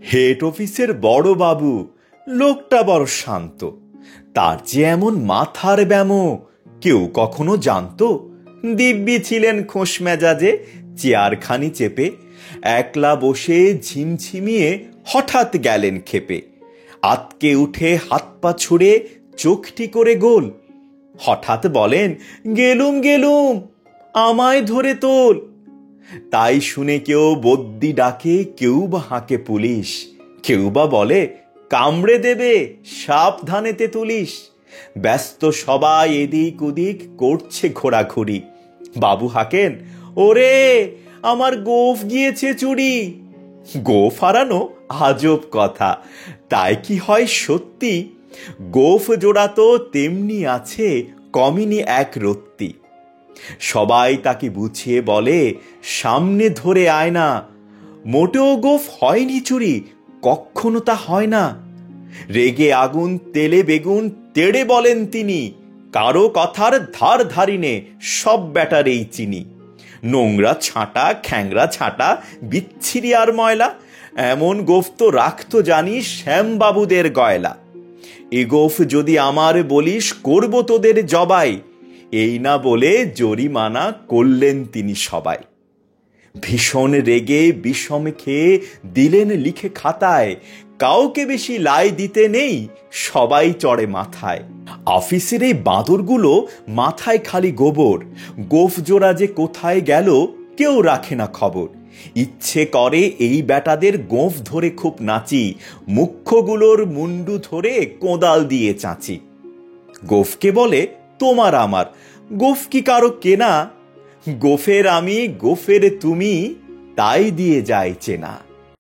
Head অফিসের বড় বাবু, লোকটা বড় শান্ত। তার যে এমন মাথার ব্যামো কেউ কখনো জানতো? দিব্যি ছিলেন খোশ মেজাজে, চেয়ারখানি চেপে একলা বসে ঝিমঝিমিয়ে হঠাৎ গেলেন ক্ষেপে। আতকে উঠে হাত পা ছুড়ে চোখটি করে গোল, হঠাৎ বলেন, গেলুম গেলুম, আমায় ধরে তোল। তাই শুনে কেউ বদ্যি ডাকে, কেউ বা হাঁকে পুলিশ, কেউ বা বলে কামড়ে দেবে, সাবধানেতে তুলিস। ব্যস্ত সবাই এদিক ওদিক করছে ঘোরাঘুরি। বাবু হাঁকেন, ওরে আমার গোঁফ গিয়েছে চুরি। গোঁফ হারানো আজব কথা, তাই কি হয় সত্যি? গোঁফ জোড়া তো তেমনি আছে, কমেনি এক রত্তি। সবাই তাকে বুঝিয়ে বলে, সামনে ধরে আয় না, মোটেও গোঁফ হয়নি চুরি, কখনো তা হয় না। রেগে আগুন তেলে বেগুন তেড়ে বলেন তিনি, কারো কথার ধার ধারিনে, সব ব্যাটারেই চিনি। নোংরা ছাঁটা, খ্যাংরা ছাঁটা, বিচ্ছিরি আর ময়লা, এমন গোঁফ তো রাখতো জানি শ্যামবাবুদের গয়লা। এ গোঁফ যদি আমার বলিস, করব তোদের জবাই। এই না বলে জরিমানা করলেন তিনি সবাই। ভীষণ রেগে বিষম খেয়ে দিলেন লিখে খাতায়, কাউকে বেশি লাই দিতে নেই, সবাই চড়ে মাথায়। অফিসের এই বাঁদরগুলো মাথায় খালি গোবর, গোঁফ জোড়া যে কোথায় গেল কেউ রাখে না খবর। ইচ্ছে করে এই ব্যাটাদের গোঁফ ধরে খুব নাচি, মুখ্যগুলোর মুন্ডু ধরে কোদাল দিয়ে চাঁচি। গোঁফকে বলে তোমার আমার, গোঁফ কি কারো কেনা? গোঁফের আমি, গোঁফের তুমি, তাই দিয়ে যায় চেনা।